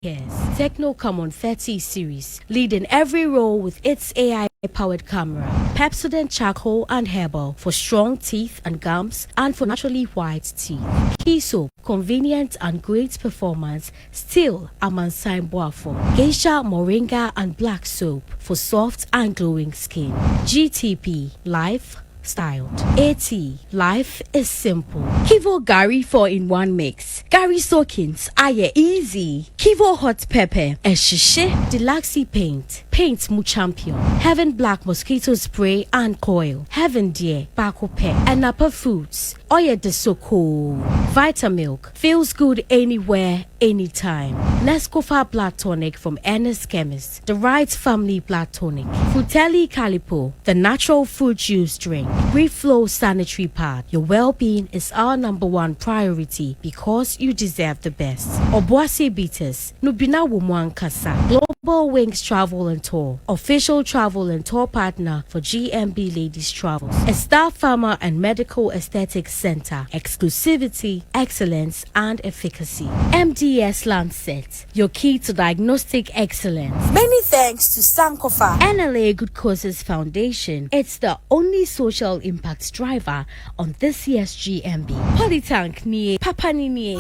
years. Techno come on 30 series, leading every role with its AI-powered camera. Pepsodent charcoal and herbal for strong teeth and gums and for naturally white teeth. Key soap, convenient and great performance, still Amansai Boafo. Geisha, moringa and black soap for soft and glowing skin. GTP, life styled. AT, life is simple. Kivo Gary 4-in-1 mix. Gary soakings, aye easy. Kivo hot pepper, eshishe, Deluxe paint. Paint mu champion. Heaven black mosquito spray and coil. Heaven dear, bako pe. And Napa foods. Oye de soko. Vitamilk. Feels good anywhere, anytime. Nescofa blood tonic from Ernest Chemist. The right family blood tonic. Fratelli Calipo. The natural fruit juice drink. Reflow sanitary pad. Your well-being is our #1 priority because you deserve the best. Obuasi Beaters. Nubina Wumwan Kasa. Global Wings Travel and Tour. Official travel and tour partner for GMB Ladies Travels. A Star Pharma and Medical Aesthetics Center. Exclusivity, excellence, and efficacy. MDS Lancet. Your key to diagnostic excellence. Many thanks to Sankofa. NLA Good Causes Foundation. It's the only social impact driver on this year's GMB. Polytank nie Papa nie.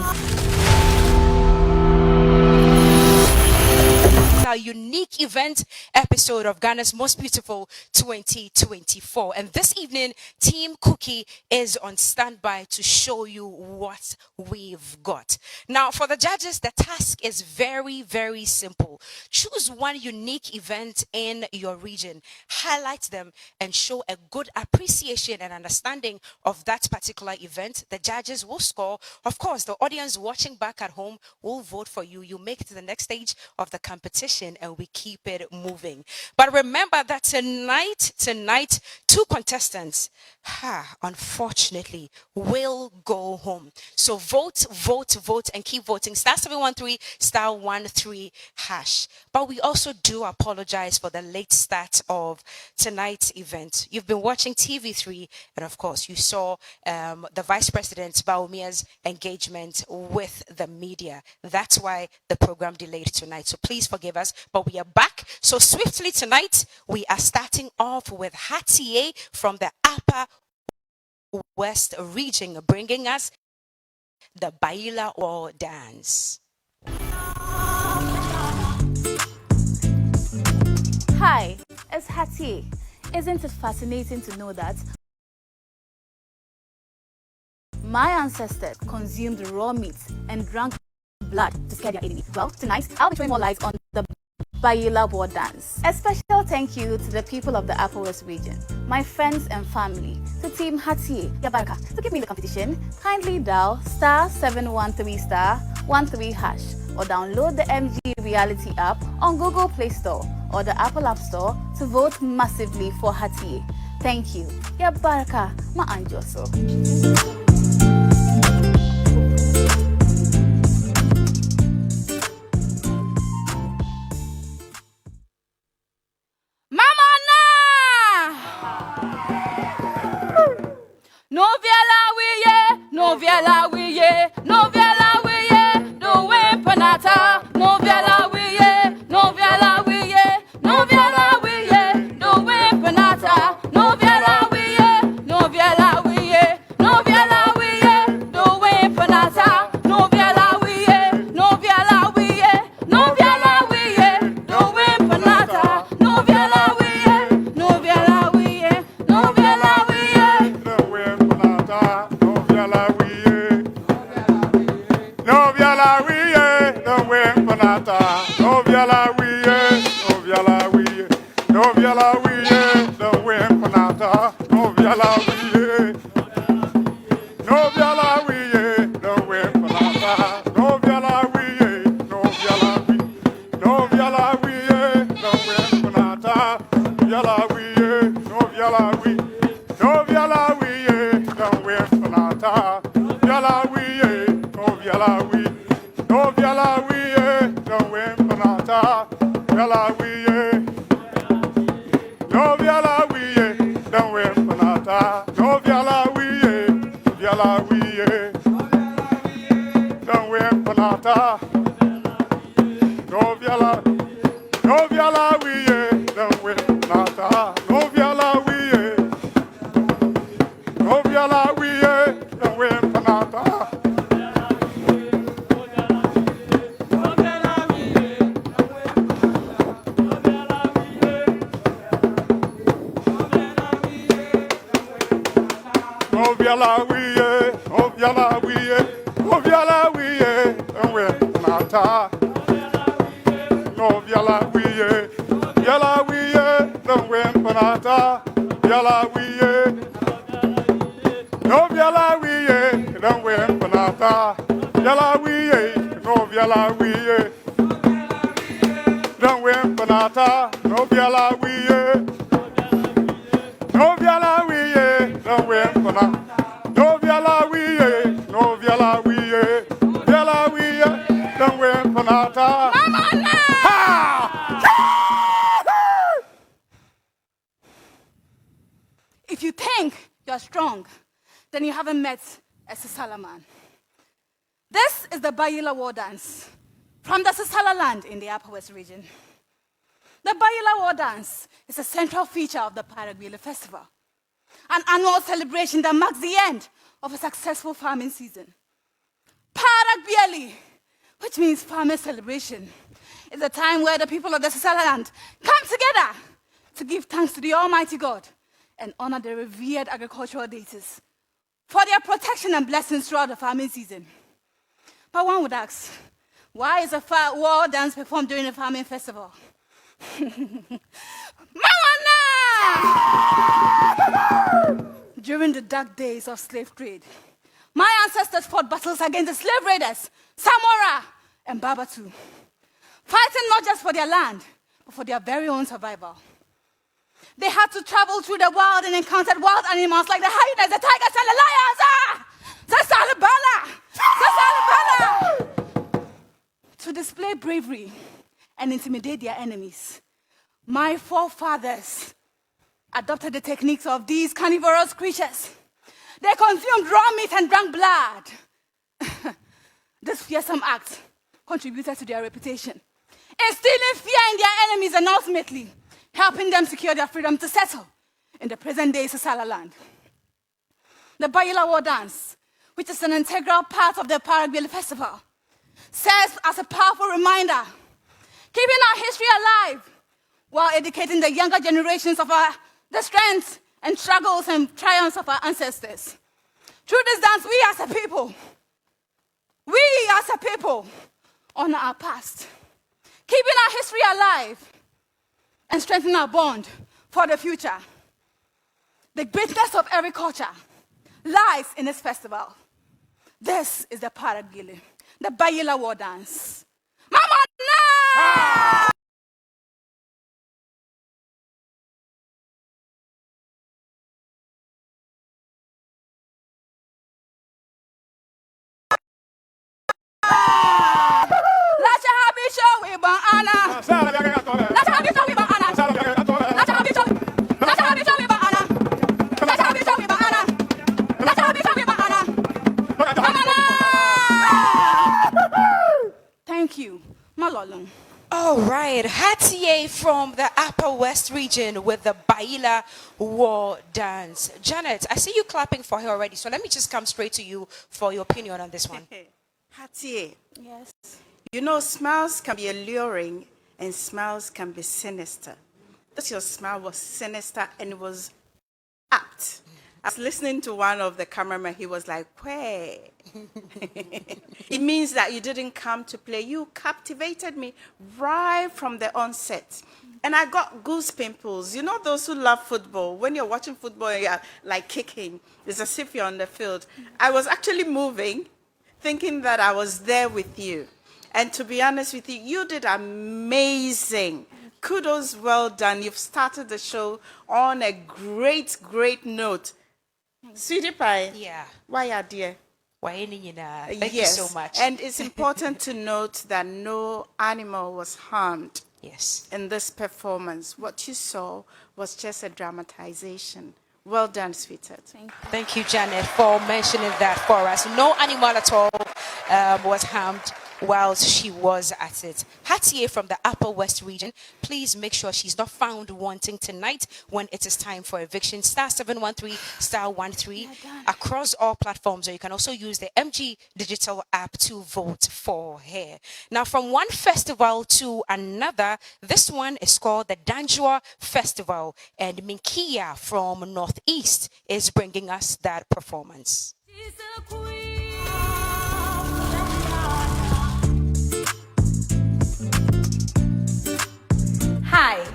Our unique event episode of Ghana's Most Beautiful 2024. And this evening, Team Cookie is on standby to show you what we've got. Now, for the judges, the task is very, very simple. Choose one unique event in your region, highlight them, and show a good appreciation and understanding of that particular event. The judges will score. Of course, the audience watching back at home will vote for you. You make it to the next stage of the competition and we keep it moving. But remember that tonight, 2 contestants, unfortunately, will go home. So vote, and keep voting. *713 *13#. But we also do apologize for the late start of tonight's event. You've been watching TV3, and of course, you saw the Vice President Baumia's engagement with the media. That's why the program delayed tonight. So please forgive us, but we are back. So swiftly tonight, we are starting off with Hatie from the Upper West Region, bringing us the Baila or dance. Hi, it's Hatie. Isn't it fascinating to know that my ancestors consumed raw meat and drank blood to scare their enemy? Well, tonight I'll be throwing more light on the Baila war dance. A special thank you to the people of the Upper West Region, my friends and family, to Team Hatie Yabarka. To keep me in the competition, kindly dial *713 *13# or download the MG Reality app on Google Play Store or the Apple App Store to vote massively for Hatie. Thank you. Yabarka ma anjoso. No viala wiye, no viala wiye, no way panata, no viala wiye, no viala wiye, no viala wiye, no way panata, no viala wiye, no viala wiye, no viala wiye, no way panata, no viala wiye, no viala wiye, no viala wiye, no way panata, no viala wiye, no viala wiye, no viala wiye, no way panata, no viala wiye. No viala wiye, no way panata. No viala wiye, no viala wiye. No viala wiye, no way panata. No viala wiye. No viala wiye, no way panata. No viala wiye, no viala wiye. No viala wiye, no way panata. Viala wiye, no viala wiye. No viala wiye, no way panata. Viala wiye, no viala wiye. No viala wiye, no way panata. Viala wiye. No viala wiye, no way panata. No viala wiye, viala wiye. No way panata. viala, no viala we don't win nata. No viala we, no viala we don't win nata. No viala we, no viala we, no viala we don't win nata. No viala we, don't win panata. Viala we, no viala we, don't win panata. Viala we, no viala we, don't win panata. No viala we, no viala we, don't win panata. No viala we, no viala we, viala we, don't win panata. If you think you're strong, then you haven't met a Sisala man. This is the Bayila War Dance from the Sisala land in the Upper West region. The Bayila War Dance is a central feature of the Paraguay Festival, an annual celebration that marks the end of a successful farming season. Paraguay, which means farmer celebration, is a time where the people of the Sisala land come together to give thanks to the Almighty God and honor the revered agricultural deities for their protection and blessings throughout the farming season. But one would ask, why is a war dance performed during a farming festival? During the dark days of slave trade, my ancestors fought battles against the slave raiders, Samora and Babatu, fighting not just for their land, but for their very own survival. They had to travel through the wild and encountered wild animals like the hyenas, the tigers, and the lions. To display bravery and intimidate their enemies, my forefathers adopted the techniques of these carnivorous creatures. They consumed raw meat and drank blood. This fearsome act contributed to their reputation, instilling fear in their enemies and ultimately helping them secure their freedom to settle in the present-day Sisala land. The Bayila War Dance, which is an integral part of the Paraguay Festival, serves as a powerful reminder, keeping our history alive while educating the younger generations of the strengths and struggles and triumphs of our ancestors. Through this dance, we as a people honor our past, keeping our history alive and strengthen our bond for the future. The greatness of every culture lies in this festival. This is the Paraguay, the Bayila War Dance. Mama, no! Let's have it show we ban Anna. Let's have it show we ban Anna. Let's have it show. Let's have it show we ban Anna. Let's have it show we ban Anna. Let's have it show we ban Anna. Thank you, Malolung. All right, Hatie from the Upper West region with the Bayila War Dance. Janet, I see you clapping for her already, so let me just come straight to you for your opinion on this one. Hatie, Yes. you know, smiles can be alluring and smiles can be sinister. This your smile was sinister and it was apt. I was listening to one of the cameramen, he was like, "Way." It means that you didn't come to play. You captivated me right from the onset. And I got goose pimples. You know those who love football, when you're watching football and you're like kicking, it's as if you're on the field. I was actually moving, thinking that I was there with you. And to be honest with you, you did amazing. Kudos, well done. You've started the show on a great, great note. Sweetie Pie. Yeah. Why are dear? Thank you so much. And it's important to note that no animal was harmed yes. in this performance. What you saw was just a dramatization. Well done, sweetheart. Thank you, Janet, for mentioning that for us. No animal at all was harmed whilst she was at it. Hatie from the Upper West region, please make sure she's not found wanting tonight when it is time for eviction. Star 713 star 13 across all platforms, or you can also use the MG digital app to vote for her. Now, from one festival to another, this one is called the Danjua Festival, and Minkia from Northeast is bringing us that performance. Hi.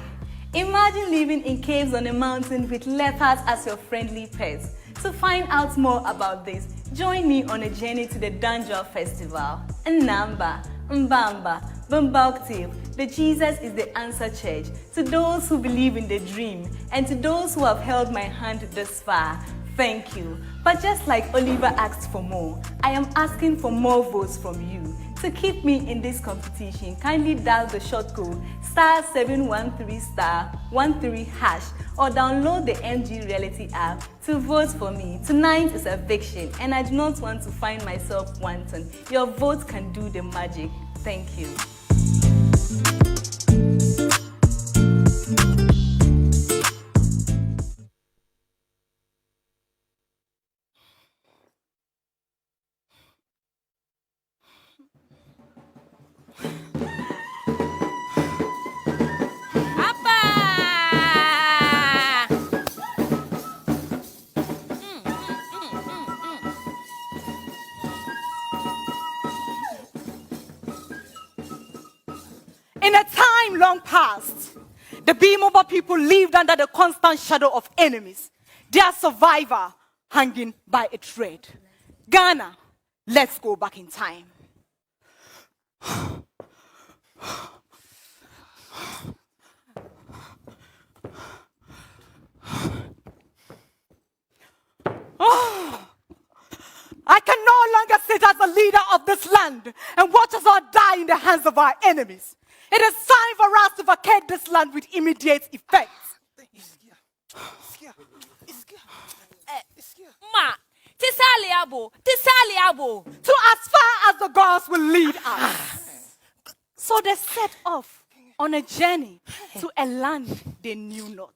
Imagine living in caves on a mountain with leopards as your friendly pets. To find out more about this, join me on a journey to the Danjua Festival. Namba, Mbamba, Bumbauctive, the Jesus is the Answer Church. To those who believe in the dream, and to those who have held my hand this far, thank you. But just like Oliver asked for more, I am asking for more votes from you. To keep me in this competition, kindly dial the short code star 713 star 13 hash or download the MG Reality app to vote for me. Tonight is eviction and I do not want to find myself wanting. Your vote can do the magic. Thank you. In a time long past, the B-Mobile people lived under the constant shadow of enemies, their survivor hanging by a thread. Ghana, let's go back in time. I can no longer sit as the leader of this land and watch us all die in the hands of our enemies. It is time for us to vacate this land with immediate effect. Ma, tisaliabo. To as far as the gods will lead us. So they set off on a journey to a land they knew not.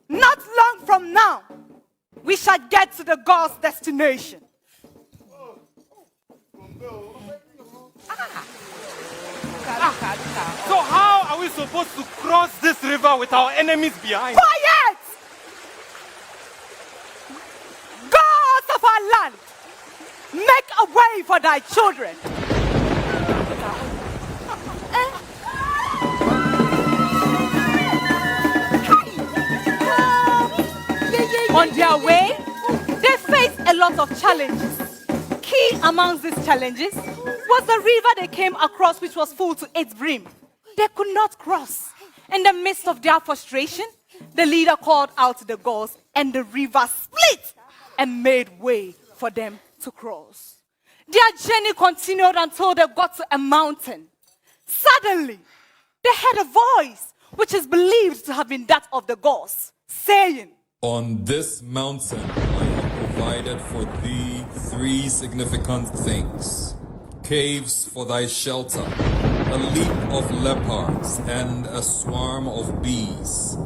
Not long from now, we shall get to the God's destination. So how are we supposed to cross this river with our enemies behind? Quiet! Gods of our land, make a way for thy children. On their way, they faced a lot of challenges. Key amongst these challenges was the river they came across, which was full to its brim. They could not cross. In the midst of their frustration, the leader called out to the gods, and the river split and made way for them to cross. Their journey continued until they got to a mountain. Suddenly, they heard a voice, which is believed to have been that of the gods, saying, "On this mountain I have provided for thee 3 significant things. Caves for thy shelter, a leap of leopards, and a swarm of bees.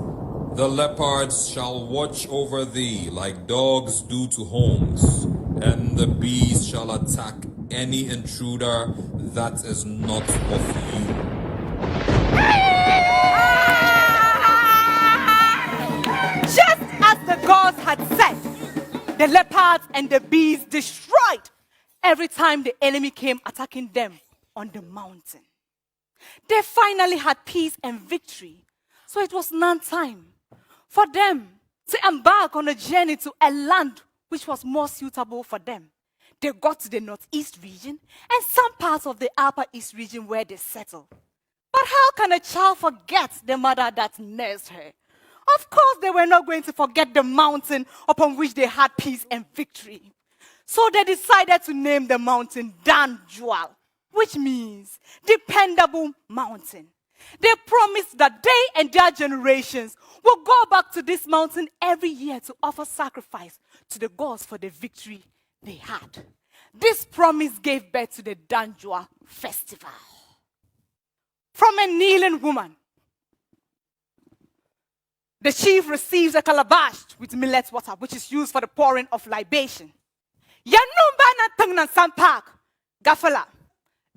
The leopards shall watch over thee like dogs do to homes, and the bees shall attack any intruder that is not of you." Just as the gods had said, the leopards and the bees destroyed every time the enemy came attacking them on the mountain. They finally had peace and victory, so it was now time for them to embark on a journey to a land which was more suitable for them. They got to the Northeast region and some parts of the Upper East region where they settled. But how can a child forget the mother that nursed her? Of course, they were not going to forget the mountain upon which they had peace and victory. So they decided to name the mountain Danjua, which means dependable mountain. They promised that they and their generations will go back to this mountain every year to offer sacrifice to the gods for the victory they had. This promise gave birth to the Danjua festival. From a kneeling woman, the chief receives a calabash with millet water, which is used for the pouring of libation. Yanumba na tangnan sampak, gafala.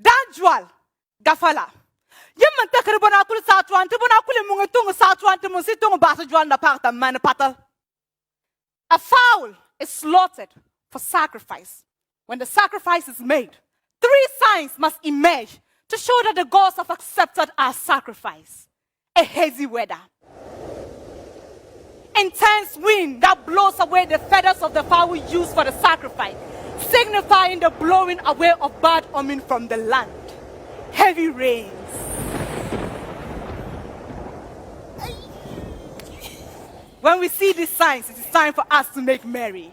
Danjual, gafala. Yaman takaribana kul satuan, tibuna kul mungatung satuan, timusitong basajuan na pakta manapatal. A fowl is slaughtered for sacrifice. When the sacrifice is made, 3 signs must emerge to show that the gods have accepted our sacrifice. A hazy weather, intense wind that blows away the feathers of the fowl used for the sacrifice, signifying the blowing away of bad omen from the land. Heavy rains. When we see these signs, it is time for us to make merry.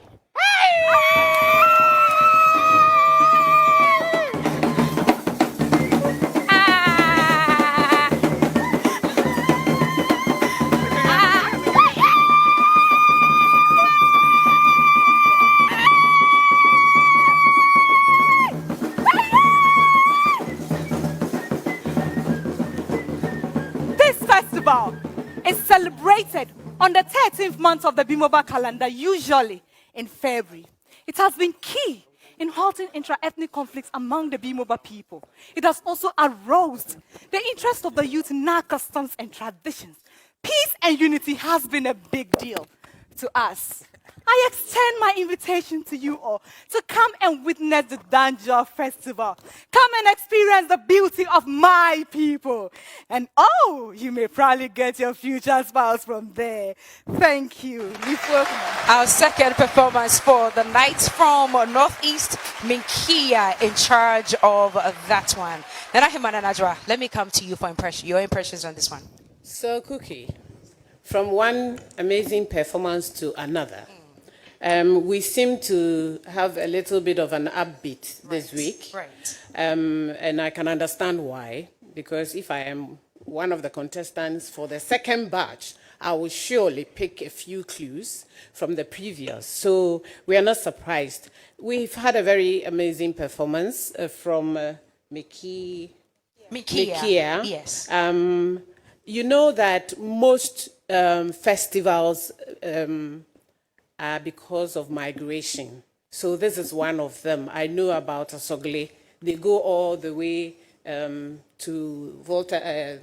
This festival is celebrated on the 13th month of the Bimoba calendar, usually in February. It has been key in halting intra-ethnic conflicts among the Bimoba people. It has also aroused the interest of the youth in our customs and traditions. Peace and unity has been a big deal to us. I extend my invitation to you all to come and witness the Danja Festival. Come and experience the beauty of my people. And oh, you may probably get your future spouse from there. Thank you. Our second performance for the night from Northeast, Minkia in charge of that one. Nanahimana Najwa, let me come to you for your impressions on this one. So, Cookie, from one amazing performance to another, we seem to have a little bit of an upbeat this week. Right. And I can understand why, because if I am one of the contestants for the second batch, I will surely pick a few clues from the previous. So we are not surprised. We've had a very amazing performance from Mikia. Yes. You know that most festivals are because of migration. So this is one of them. I know about Asogle. They go all the way to Volta,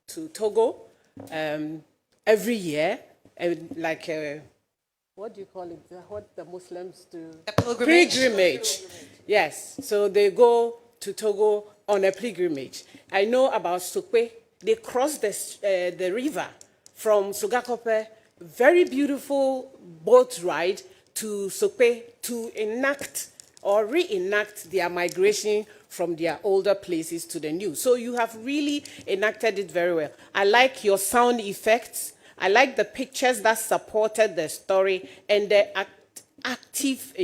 to Togo every year, like what do you call it? What the Muslims do? A pilgrimage. Yes. So they go to Togo on a pilgrimage. I know about Sokwe. They cross the river from Sugakope, very beautiful boat ride to Sokwe to enact or reenact their migration from their older places to the new. So you have really enacted it very well. I like your sound effects. I like the pictures that supported the story and the active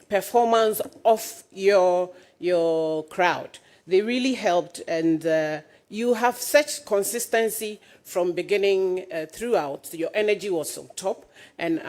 performance of your crowd. They really helped, and you have such consistency from beginning throughout. Your energy was on top, and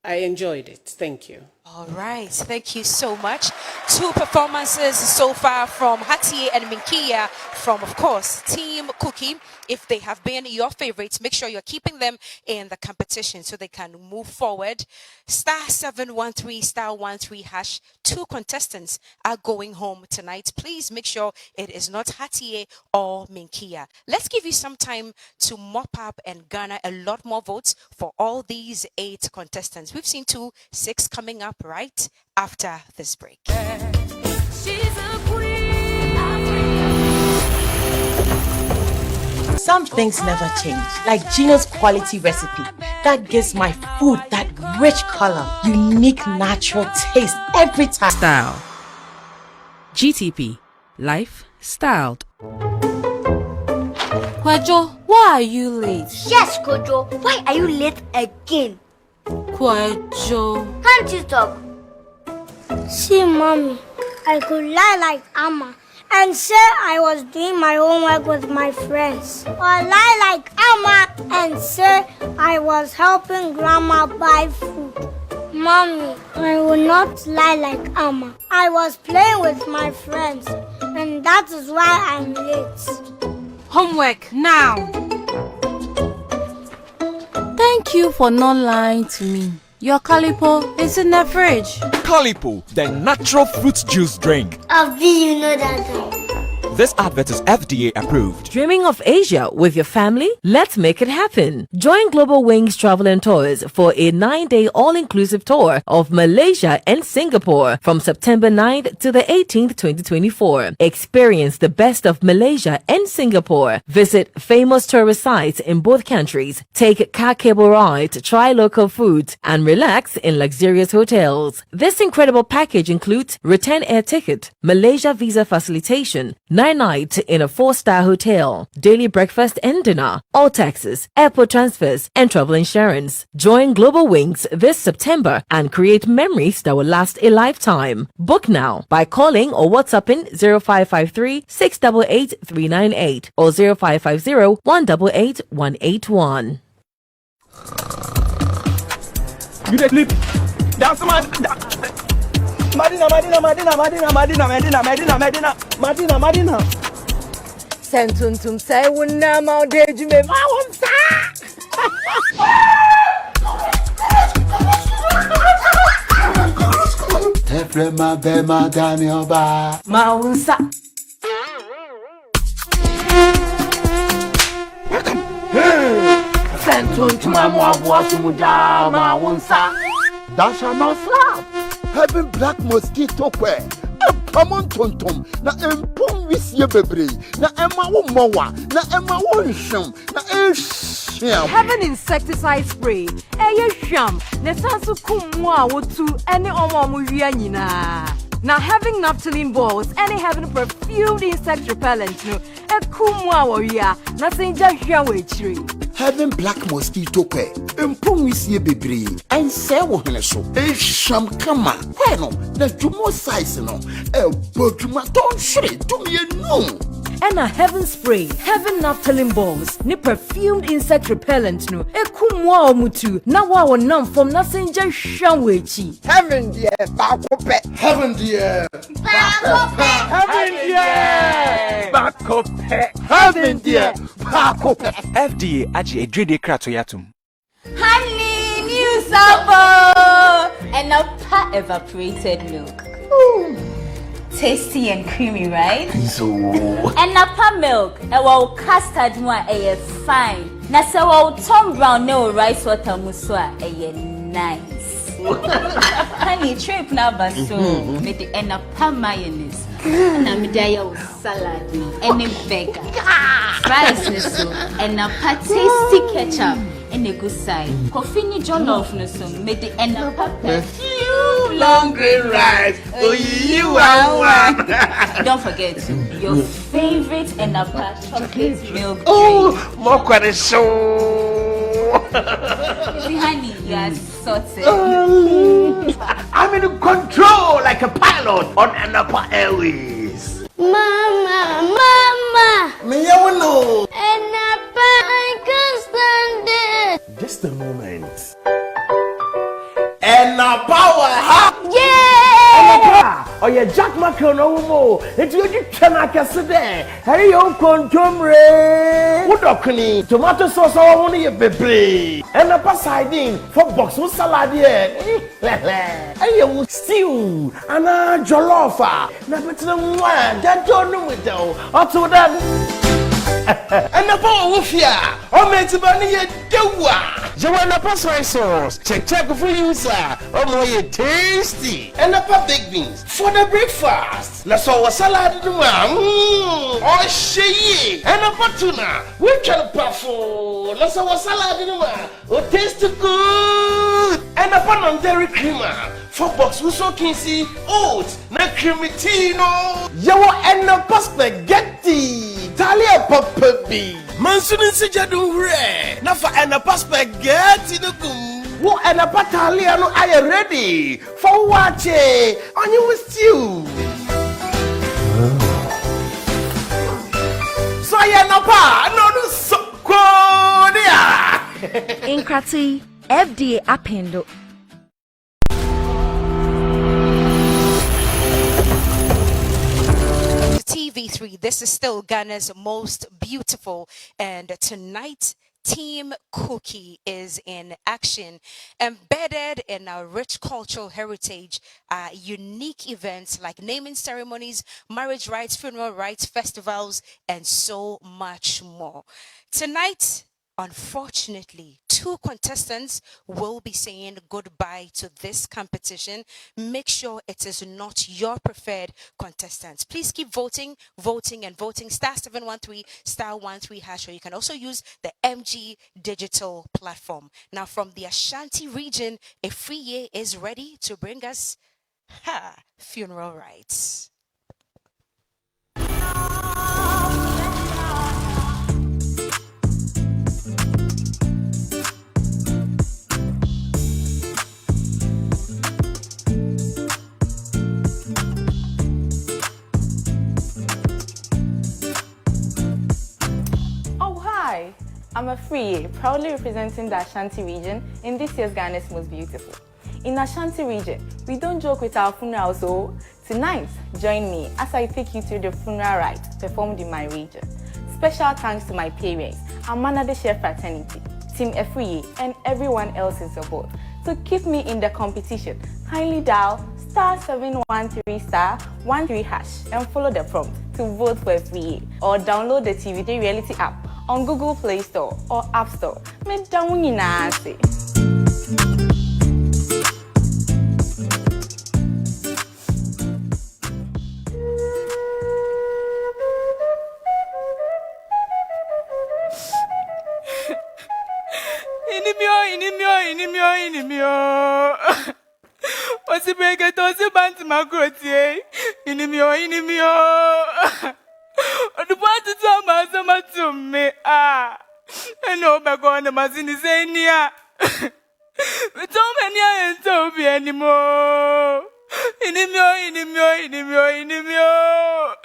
I enjoyed it. Thank you. All right, thank you so much. 2 performances so far from Hatie and Minkia from, of course, Team Cookie. If they have been your favorites, make sure you're keeping them in the competition so they can move forward. *713 *13 hash. 2 contestants are going home tonight. Please make sure it is not Hatie or Minkia. Let's give you some time to mop up and garner a lot more votes for all these 8 contestants. We've seen 2, 6 coming up right after this break. She's a queen. Some things never change, like Gino's quality recipe that gives my food that rich color, unique natural taste every time. Style. GTP. Life styled. Kwajo, why are you late? Yes, Kojo. Why are you late again? Kwajo. Can't you talk? See, Mommy, I could lie like Amma and say I was doing my homework with my friends. Or lie like Amma and say I was helping Grandma buy food. Mommy, I will not lie like Amma. I was playing with my friends, and that is why I'm late. Homework now. Thank you for not lying to me. Your calipo is in the fridge. Calipo, the natural fruit juice drink. Abby, you know that. This advert is FDA approved. Dreaming of Asia with your family? Let's make it happen. Join Global Wings Travel and Tours for a 9-day all-inclusive tour of Malaysia and Singapore from September 9th to the 18th, 2024. Experience the best of Malaysia and Singapore. Visit famous tourist sites in both countries. Take car cable ride, try local foods, and relax in luxurious hotels. This incredible package includes return air ticket, Malaysia visa facilitation, 9 nights in a 4-star hotel, daily breakfast and dinner, all taxes, airport transfers, and travel insurance. Join Global Wings this September and create memories that will last a lifetime. Book now by calling or WhatsApping 0553 688 398 or 0550 188 181. You dey flip. That's Madina. Sentuntum say wunna ma deju me ma wonsa. Tefre ma be ma gani oba. Ma wonsa. Sentuntum ma boasu muda ma wonsa. Thou shalt not slap. Having black mosquito quail. Pamon tontom na empom wisie bebre na ema wo mowa na ema wo nhwem na ehwam. Having insecticide spray hwam na sanso kumu a wotu ene omo wia nyina. Now having naphthalene balls and having perfumed insect repellent no kumu a wia na senja hwa wechiri. Having black mosquito quail empom wisie bebre and say wo hene so ehwam kama no na jumo size no boduma don shre do me no. And a heaven spray, heaven naphthalene balls, ni perfumed insect repellent no. Kumwa omutu na wa wonam from na senja hwanwechi. Heaven dear bakope. Heaven dear bakope. Heaven dear bakope. Heaven dear bakope. FDA aji edrede krato yatum. Honey, new sabo, and a evaporated milk. Ooh. Tasty and creamy, right? So. And napa milk, a custard one, a fine. Nasa Tom Brown no rice water muswa, a nice. Honey, trip number so with the napa mayonnaise. And I'm there salad, and a burger. Fries, so and napa tasty ketchup. And a good side. Coffee jollof no so made the end up a long green rice. Oh, you are one. Don't forget your favorite and a chocolate milk drink. Oh, more quite so. See, honey, you are sorted. I'm in control like a pilot on Anapa Airways. Mama. Me no. Anapa, I can't stand it. Just a moment. And now power. Yeah. Oh yeah, Jack Macron no more. It's you cannot there. Hey yo contomre. Udokni. Tomato sauce I want you bebre. And a sardine for box with salad here. Hey yo stew. And a jollof. Na better one. That don't know it though. Up that. And the power of ya, or meant to bunny a doa. Joanna Passoy sauce, check for you, sir. Oh, more tasty. And the big beans for the breakfast. Let's all a salad in the one. Oh, she and a tuna. We can puffle. Let's all a salad in the one. Oh, taste good. And a pan on dairy creamer. For box, we so can see oats, na creamy tea, no. Yo, and the spaghetti. Talia Papa B. Mansunin Sijadun Re. Nafa and a spaghetti no gum. What and a Pataliano are you ready for watching? On you with you. ya na pa no so ko dia. Inkrati FDA appendo. TV3, this is still Ghana's most beautiful, and tonight Team Cookie is in action. Embedded in our rich cultural heritage are unique events like naming ceremonies, marriage rites, funeral rites, festivals, and so much more. Tonight, unfortunately, 2 contestants will be saying goodbye to this competition. Make sure it is not your preferred contestants. Please keep voting, and voting. *713 *13#, or you can also use the MG digital platform. Now, from the Ashanti region, Efriye is ready to bring us funeral rites. Hi, I'm Afriye, proudly representing the Ashanti region in this year's Ghana's Most Beautiful. In Ashanti region, we don't joke with our funerals, so tonight, join me as I take you through the funeral rites performed in my region. Special thanks to my parents, Amana Share Fraternity, Team Afriye, and everyone else in support. To keep me in the competition, kindly dial *713 *13# and follow the prompt to vote for Afriye, or download the TV3 Reality app on Google Play Store or App Store. Me down in ase. Inimio. Osi breke tosi banti makoti. Inimio. Odupanti sama to me. I know back on the mazini zenia. We don't many and be anymore. Inimio.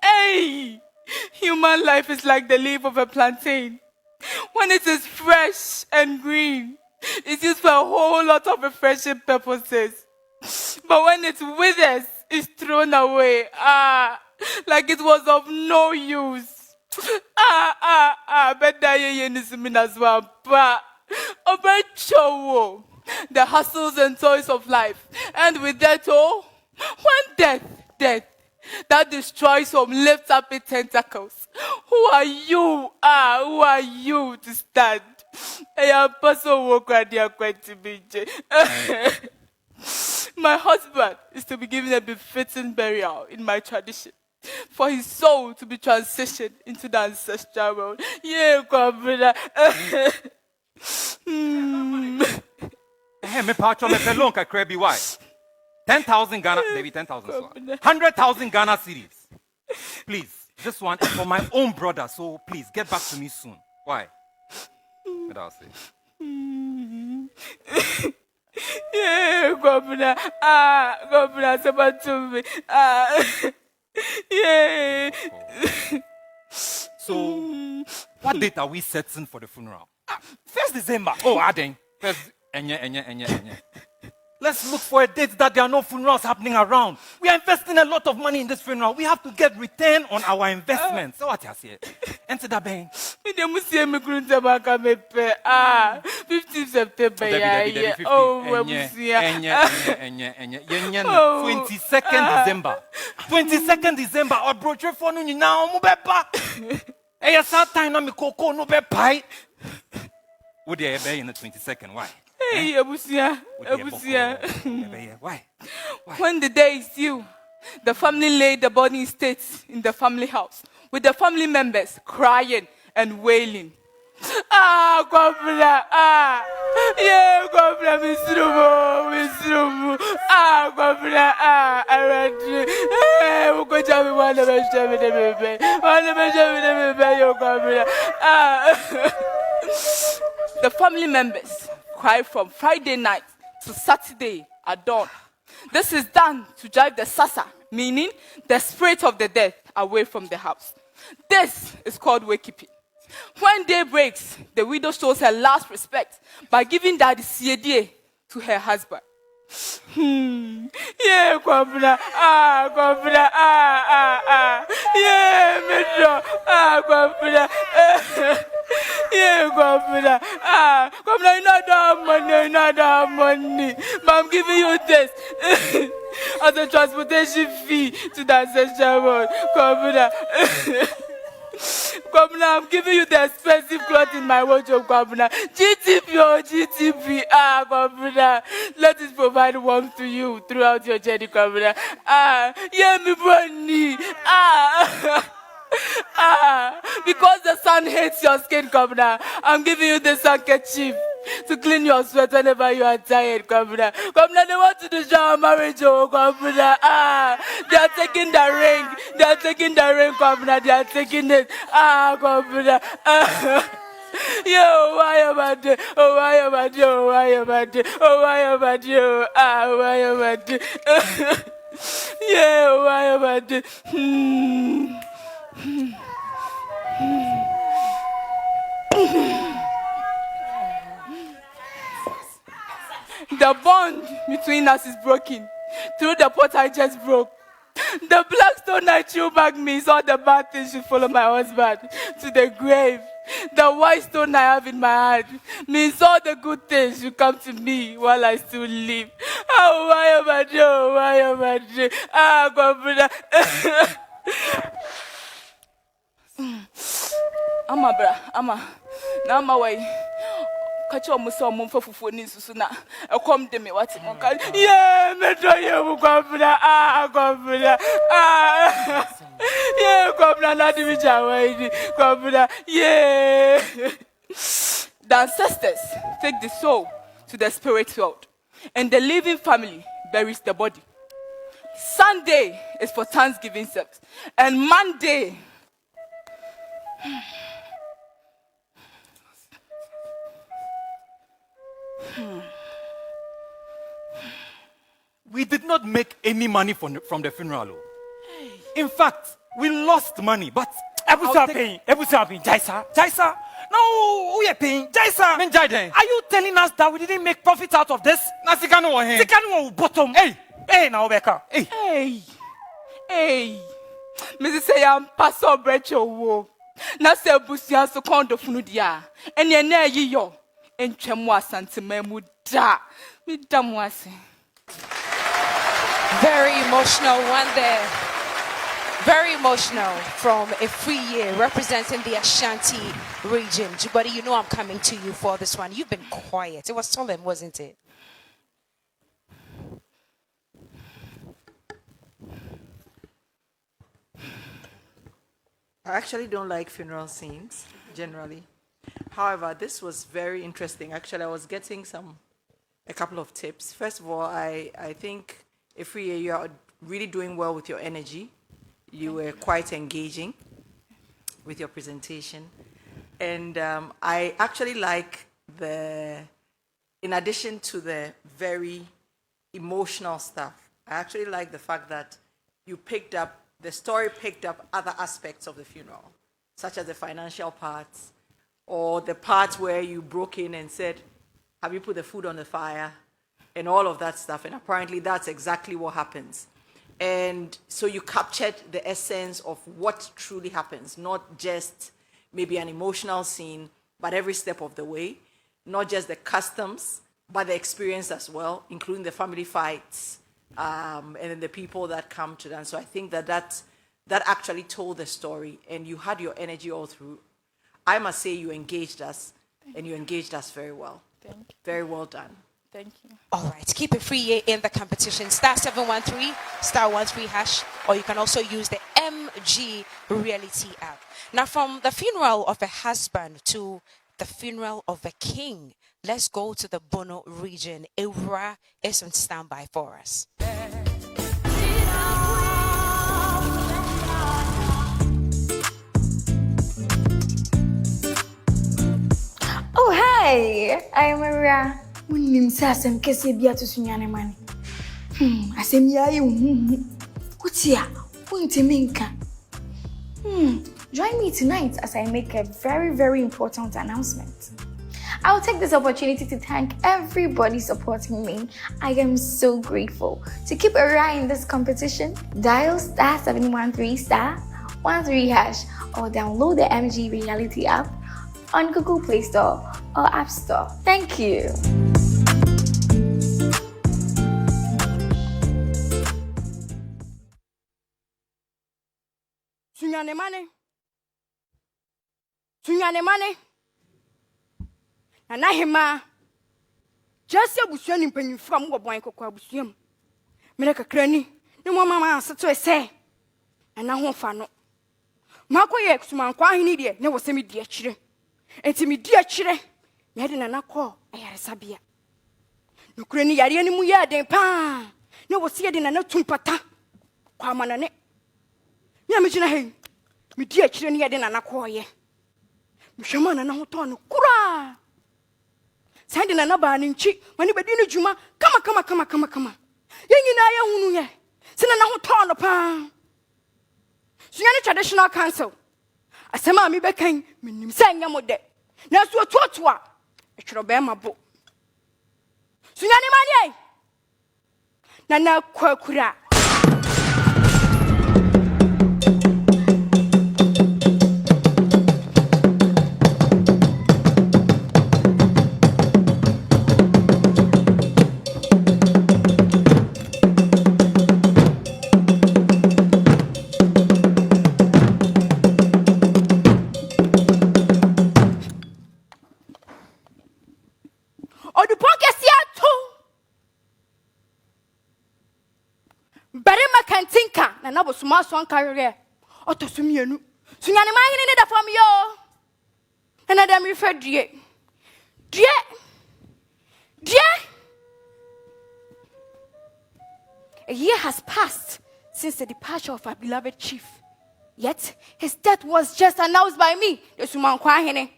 Hey, human life is like the leaf of a plantain. When it is fresh and green, it's used for a whole lot of refreshing purposes. But when it withers, it's thrown away. Like it was of no use. But as well. But the hustles and toys of life. And with that all, when death that destroys home lifts up its tentacles. Who are you? Who are you to stand? My husband is to be given a befitting burial in my tradition, for his soul to be transitioned into the ancestral world. Yeah, brother. Hey, me patcho me pelon ka krebi why? 10,000 Ghana, maybe 10,000. 100,000 Ghana cedis. Please, this one is for my own brother, so please get back to me soon. Why? What I'll say. Yeah, Governor. Governor, someone to me. Yeah. So, what date are we setting for the funeral? 1st December. Oh, Aden. Enye. Let's look for a date that there are no funerals happening around. We are investing a lot of money in this funeral. We have to get return on our investment. So what you say? Enter the bank. 15th September. Oh, 22nd December. 22nd December. Or brochure for nu now mubepa. Eya sa time na mi koko no be pai. Would you be in the 22nd? Why? Hey, Abusia. Why? When the day is due, the family laid the body in state in the family house, with the family members crying and wailing. Governor. Yeah, Governor, Mr. Governor. I read you. We'll go to one of us, the family members cry from Friday night to Saturday at dawn. This is done to drive the sasa, meaning the spirit of the dead, away from the house. This is called wakekeeping. When day breaks, the widow shows her last respect by giving daddy siedie to her husband. Yeah, Kwabra, Kwabra, yeah, Metro, Kwabra, yeah, Kwabra, Kwabra, not that money, but I'm giving you this as a transportation fee to the ancestral world, Kwabra. Kwabna, I'm giving you the expensive cloth in my wardrobe, Kwabna. GTP, Kwabna. Let it provide warmth to you throughout your journey, Kwabna. Yeah, me bunny. Because the sun hates your skin, Kwabna, I'm giving you this handkerchief to clean your sweat whenever you are tired, Kwabna. Kwabna, they want to destroy marriage, oh, Kwabna. They are taking the ring. They are taking the ring, Kwabna. They are taking it. Kwabna. Yo, why am I doing? Oh, why am I doing? Oh, why am I doing? Oh, why am I doing? Why am I doing? Yeah, why am I doing? The bond between us is broken through the pot I just broke. The black stone I threw back means all the bad things should follow my husband to the grave. The white stone I have in my heart means all the good things should come to me while I still live. Oh, why am I doing? Oh, why am I doing? God, Now my way. Catch your muscle mum for Funisuna. A come to me, what's it? Yeah, Metro, you governor. Governor. Yeah, governor, not the Vijay. Governor, yeah. The ancestors take the soul to the spirit world, and the living family buries the body. Sunday is for Thanksgiving service, and Monday. We did not make any money from the funeral. In fact, we lost money, but Ebusa paying. Jaisa. No, we are paying. Jaisa. Are you telling us that we didn't make profit out of this? Sikano bottom. Hey, now Becca. Hey. Mrs. Say I'm Pastor Brecho wo. Na se busia so kondo funudia. Ene na yi yo. Entwemu asante memu da. Mi damu ase. Very emotional one there. Very emotional from a free year representing the Ashanti region. Jubadi, you know I'm coming to you for this one. You've been quiet. It was solemn, wasn't it? I actually don't like funeral scenes, generally. However, this was very interesting. Actually, I was getting a couple of tips. First of all, I think every year you are really doing well with your energy. You were quite engaging with your presentation. And I actually like in addition to the very emotional stuff, I actually like the fact that the story picked up other aspects of the funeral, such as the financial parts, or the parts where you broke in and said, have you put the food on the fire? And all of that stuff. And apparently that's exactly what happens. And so you captured the essence of what truly happens, not just maybe an emotional scene, but every step of the way, not just the customs, but the experience as well, including the family fights, and then the people that come to them. So I think that actually told the story, and you had your energy all through. I must say you engaged us, and you engaged us very well. Thank you. Very well done. Thank you. All right, keep it free in the competition. *713 *13#, or you can also use the MG Reality app. Now, from the funeral of a husband to the funeral of a king, let's go to the Bono region. Eura is on standby for us. Oh, hi! I am Maria. Unim sasem kese bia to sunyane mani. Asemia you. What's here? Join me tonight as I make a very, very important announcement. I will take this opportunity to thank everybody supporting me. I am so grateful. To keep a eye in this competition, dial *713*13# or download the MG Reality app on Google Play Store or App Store. Thank you. Sunyane mane. Nana hema. Just ya busuan mpanyimfo am wo bon kokwa busuam. Mere kakra ni mo mama aseto ese. Nana ho fa no. Makoye kusumankwa ahini de ne wo se me di akire. Enti me di akire. Me de nana ko ayaresabia. Nukure ni yare ni mu ya den pa. Ne wo se de nana tumpata. Kwa manane. Me amejina hei. Me di akire ni ya de nana ko ye. Mshama nana ho to no kura. Sandi nana ba ni nchi mani bedi ni juma kama. Yenyi na ya hunu ye. Sina na ho to no pa. Sunyane Traditional Council. Asema mi bekan minim sanya mode. Na so totoa. Etwero be mabo. Sunyane manye. Nana kwakura. Small swan career. Oto sumienu. Sunyane mahini ne da fam yo. And Adam referred die. A year has passed since the departure of our beloved chief. Yet his death was just announced by me. The Sumankwa.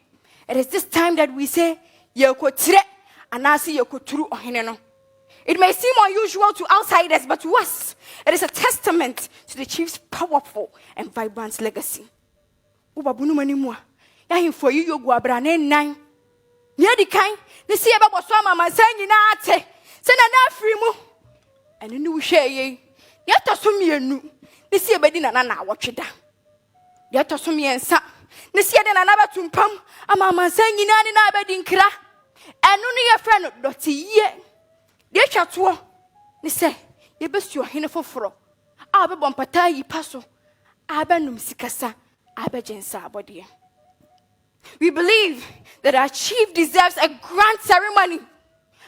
It is this time that we say Yoko Tre and I see Yoko Turu Ohineno. It may seem unusual to outsiders, but to us, it is a testament to the chief's powerful and vibrant legacy. Ubabunu manimwa, yahin for you guabrane nine. Near the kind, the sea about Swama, my saying ate, send an afrimu, and a new share ye. Yet a sumianu, the sea bedin and an watch it down. Yet a sumi and sa, the sea and another tumpam, a mamma saying in an abedin kra, and only a friend of Dotty ye. Ye chatwo ni se ye besu ohene foforo a be bompata yi paso a be num sikasa a be jensa abode. We believe that our chief deserves a grand ceremony,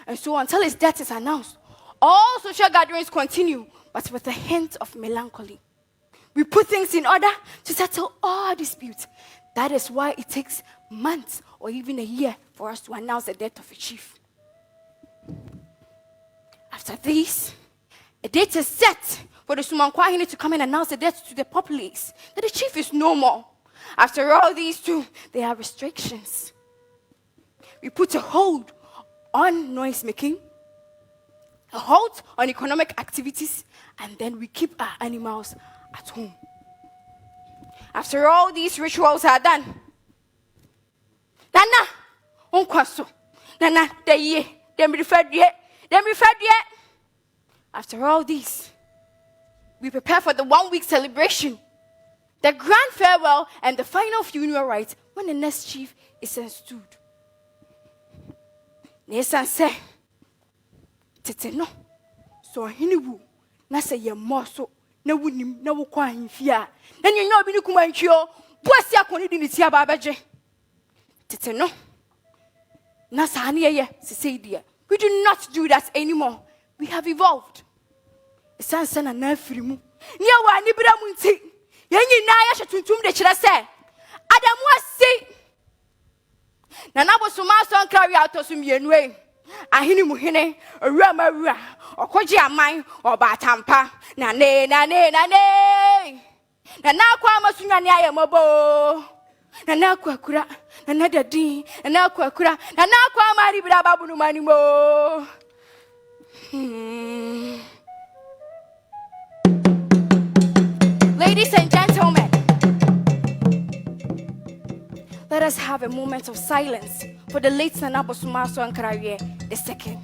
and so until his death is announced, all social gatherings continue, but with a hint of melancholy. We put things in order to settle all disputes. That is why it takes months or even a year for us to announce the death of a chief. After this, a date is set for the Sumankwa to come and announce the death to the populace that the chief is no more. After all these two, there are restrictions. We put a hold on noise making, a halt on economic activities, and then we keep our animals at home. After all these rituals are done, Nana, unkwaso, Nana, them referred yet. After all this, we prepare for the 1 week celebration, the grand farewell, and the final funeral rites when the next chief is installed. Nesan say, Tete no, so hiniwu, na say ye moso, na wunim, na wukwa hinfia, na nyo bini kumanchio, bwasi akoni di niti ababaje. Tete no, na sahani ye, si dia. We do not do that anymore. We have evolved. Sansa na nafirimu. Nia wa ni bra munti. Yenyi na ya hyetuntum de kire se. Adamu asi. Na na bosoma son carry out osumienu e. Ahini mu hene, owura mawura, okoje aman, obatampa. Na ne. Na na kwa amasunwane ayemabo. Na na kwakura, na na dadi, na na kwakura, na na kwa mari bra babunu manimo. Ladies and gentlemen, let us have a moment of silence for the late Nana Bosumaso Ankarawie II.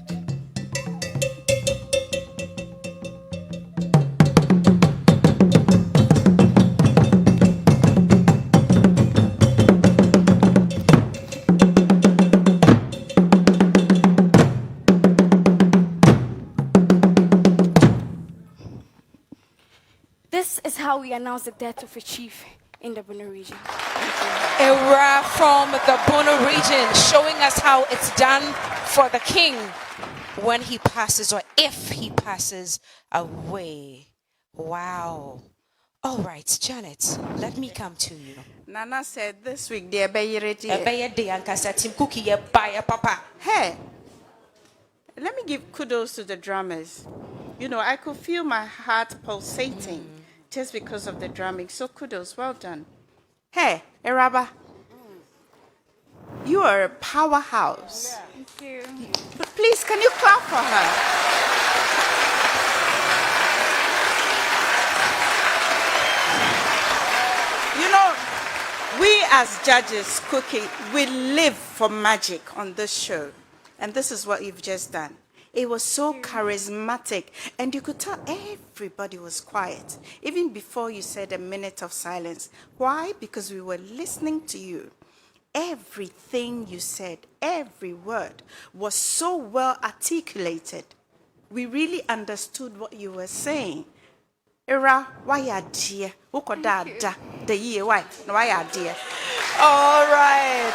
This is how we announce the death of a chief in the Bono region. Era from the Bono region, showing us how it's done for the king when he passes or if he passes away. Wow. All right, Janet, let me come to you. Nana said this week they are ready. Papa. Hey, let me give kudos to the drummers. You know, I could feel my heart pulsating just because of the drumming. So kudos, well done. Hey, Eraba, you are a powerhouse. Thank you. But please, can you clap for her? You know, we as judges, Cookie, we live for magic on this show. And this is what you've just done. It was so charismatic, and you could tell everybody was quiet, even before you said a minute of silence. Why? Because we were listening to you. Everything you said, every word was so well articulated. We really understood what you were saying. Era, why are dear? The year, why? Why are dear? All right.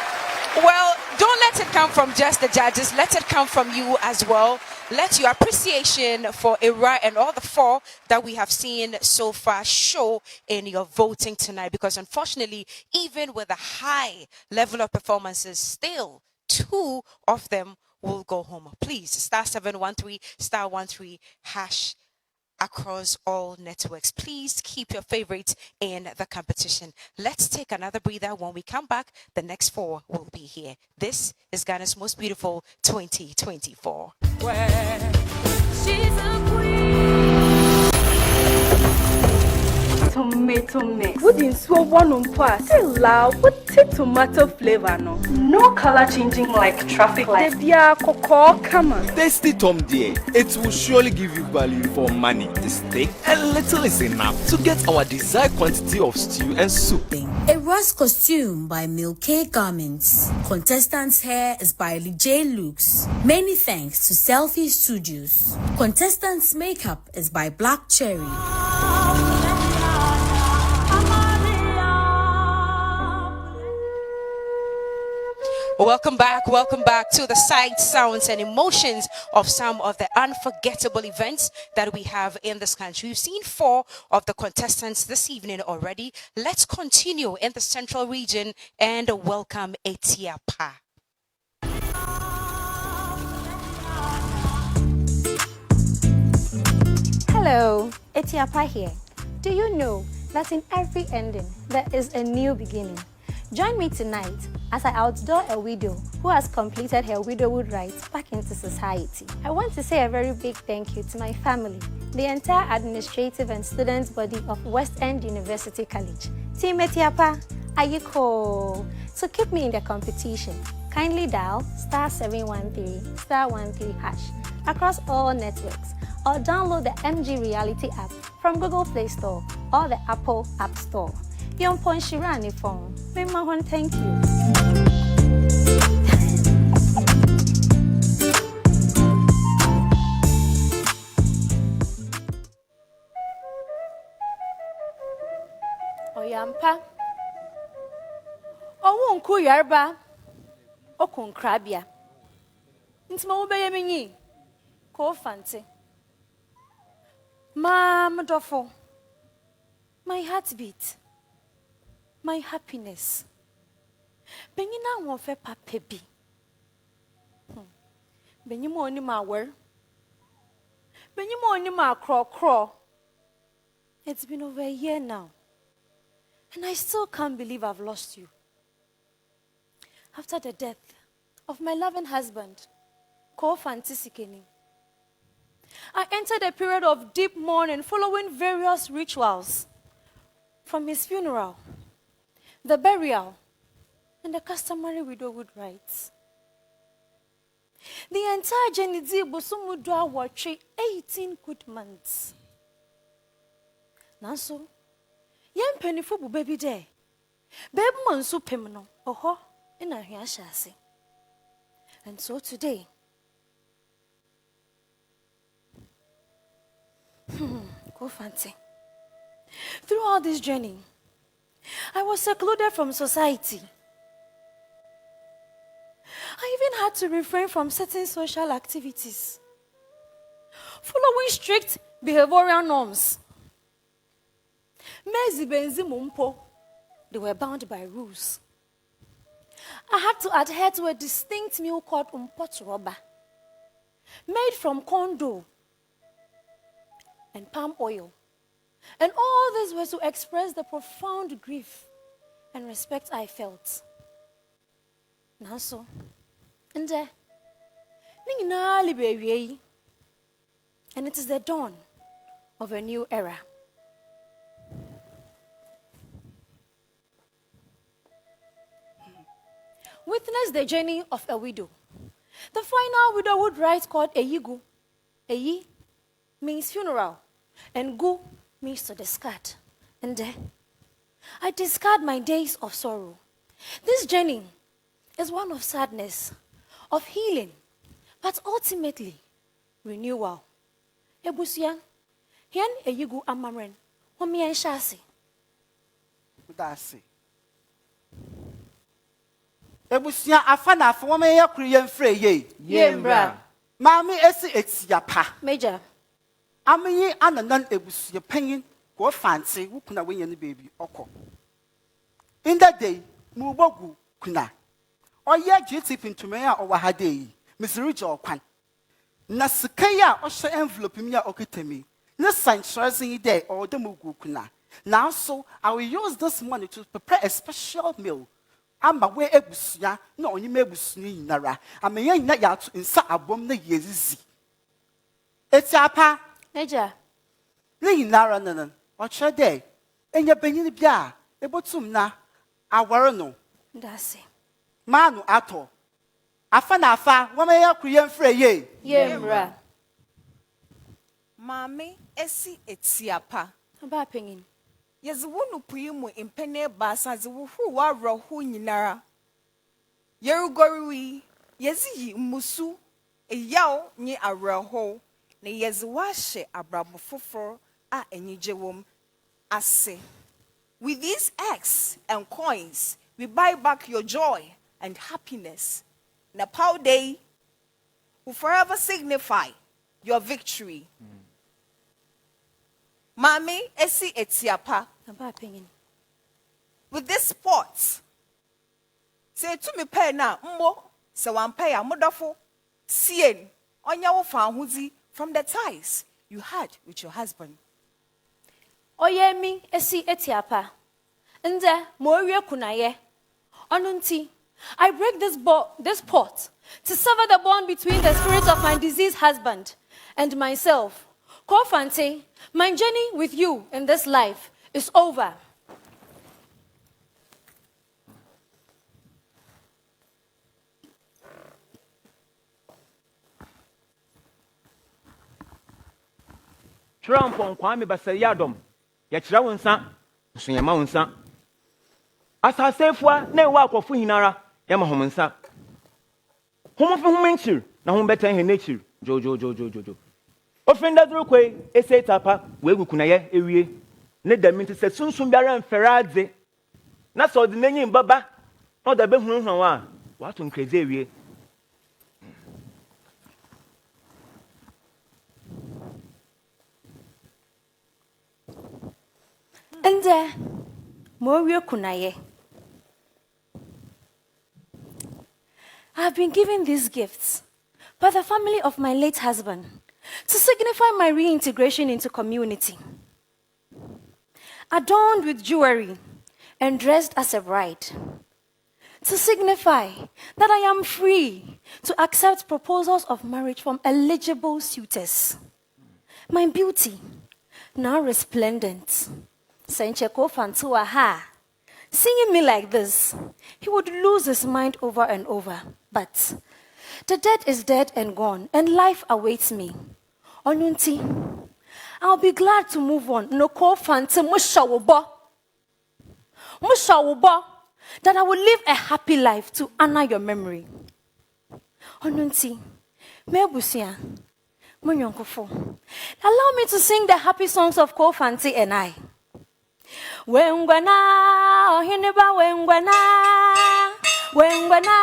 Well, don't let it come from just the judges. Let it come from you as well. Let your appreciation for Ira and all the four that we have seen so far show in your voting tonight. Because unfortunately, even with a high level of performances, still 2 of them will go home. Please, *713, *13# across all networks. Please keep your favorites in the competition. Let's take another breather. When we come back, the next 4 will be here. This is Ghana's Most Beautiful 2024. She's a queen. Tomato mix. Wouldn't so one on pass. Still loud. What tomato flavor no? No color changing like traffic lights. Come on. Tasty Tom dear, it will surely give you value for money. This steak, a little is enough to get our desired quantity of stew and soup. A Ross costume by Milky Garments. Contestants' hair is by Lee J. Lukes. Many thanks to Selfie Studios. Contestants' makeup is by Black Cherry. Welcome back to the sights, sounds, and emotions of some of the unforgettable events that we have in this country. We've seen 4 of the contestants this evening already. Let's continue in the central region and welcome Etiapa. Hello, Etiapa here. Do you know that in every ending there is a new beginning? Join me tonight as I outdoor a widow who has completed her widowhood rights back into society. I want to say a very big thank you to my family, the entire administrative and students body of West End University College. Team Etiapa, Ayiko. So keep me in the competition. Kindly dial *713 *13# across all networks or download the MG Reality app from Google Play Store or the Apple App Store. Yon Ponshirani phone. Mema, thank you. Oyampa. Owunku yarba. Okun krabia. Intima ubeye minyi. Ko fancy. Dofo. My heartbeat. My happiness. Benyina wonfe papebi. Benyimo oni ma wer. Benyimo oni ma craw. It's been over a year now. And I still can't believe I've lost you. After the death of my loving husband, Ko Fantisikeni, I entered a period of deep mourning following various rituals, from his funeral, the burial, and the customary widowhood rites. The entire journey Bosumudwa watched 18 good months. Nanso, yen penifo bu baby there. Baby monso pemno, oho, in a hiashase. And so today, go fancy. Throughout this journey, I was secluded from society. I even had to refrain from certain social activities, following strict behavioral norms. They were bound by rules. I had to adhere to a distinct meal called umpotoroba, made from corn dough and palm oil. And all this was to express the profound grief and respect I felt. Now so, and it is the dawn of a new era. Witness the journey of a widow. The final widowhood rite called Eyigu. Eyi means funeral, and gu means to discard. And I discard my days of sorrow. This journey is one of sadness, of healing, but ultimately renewal. Ebusia, hien Eyigu amamren, homien shasi. That's it. Ebusia afana afoma ya kuriye mfre ye. Yembra. Mami esi etiapa. Major. Amenyi ananan ebusia panyin ko fancy wukuna wenye ni baby oko. In that day, mubogu kuna. Oya GTP ntumeya owahade yi. Misiri okwan. Na sikaya ohye envelope mi ya okitemi. Na sanctuary day or the mugu kuna. Now so I will use this money to prepare a special meal. Amba we ebusia na onye mebusuni yinara. Amenya yina ya to insa abom na yezizi. Etiapa. Major. Na yinara nanan. Oche day. Enya benyini bia ebotum na aware no. That's it. Manu ato. Afa na afa, wama ya kuye mfre ye. Yembra. Mami esi etiapa. Aba pengin. Yezuwunu puyimu impene basa ziwuhu wa rohu nyinara. Yerugoriwi yeziyi musu eyaw nye areho na yezuwashe abrabofoforo a enyijewom ase. With these eggs and coins, we buy back your joy and happiness. Napao Day will forever signify your victory. Mami esi etiapa. With this pot, say to me pay na mbo se wan pay amodafo sien onya wo fa huzi from the ties you had with your husband. Oyemi esi etiapa. Nde mowie kunaye. Onunti, I break this pot to sever the bond between the spirit of my deceased husband and myself. Kofante, my journey with you in this life is over. Trump on Kwame Basayadom, Yachra Wunsa, Suyama Wunsa. As I say for no walk of Fuhinara, Yama Homensa. Home of Humenture, na home better in nature, Jojo. Offender Drukwe, Ese Tapa, Wegu Kunaye, Ewie. Let them into Sun Sumbara and Ferradze. Not so the name Baba, not the Behun. What on crazy. And Morio Kunaye. I have been given these gifts by the family of my late husband to signify my reintegration into community. Adorned with jewelry and dressed as a bride, to signify that I am free to accept proposals of marriage from eligible suitors. My beauty, now resplendent, Sencheko Fantua ha. Singing me like this, he would lose his mind over and over. But the dead is dead and gone, and life awaits me. Onunti, I'll be glad to move on. No ko fante mushawobo. Mushawobo. That I will live a happy life to honor your memory. Onunti, mebusia, munyonkofo. Allow me to sing the happy songs of Ko Fanti and I. Wengwana, ohiniba wengwana. Wengwana,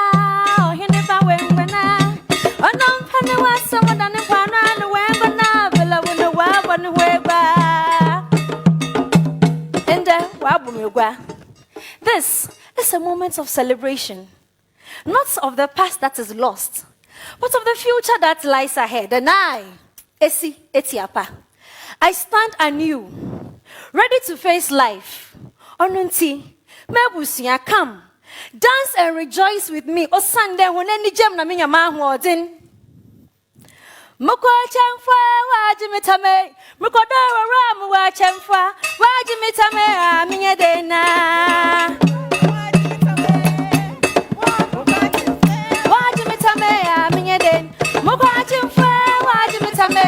ohiniba wengwana. Onompane wa someone and pana wengwana. Vela wuna wabanu weba. Ende wabumugwa. This is a moment of celebration, not of the past that is lost, but of the future that lies ahead. And I, Esi Etiapa, I stand anew, ready to face life. Onunti, mebusia, come, dance and rejoice with me. O Sunday, when any gem na minya mahuodin. Mukwa chemfa wajimitame, mukodoro ramu wa chemfa wajimitame aminye dena. Wajimitame aminye den, mukwa chemfa wajimitame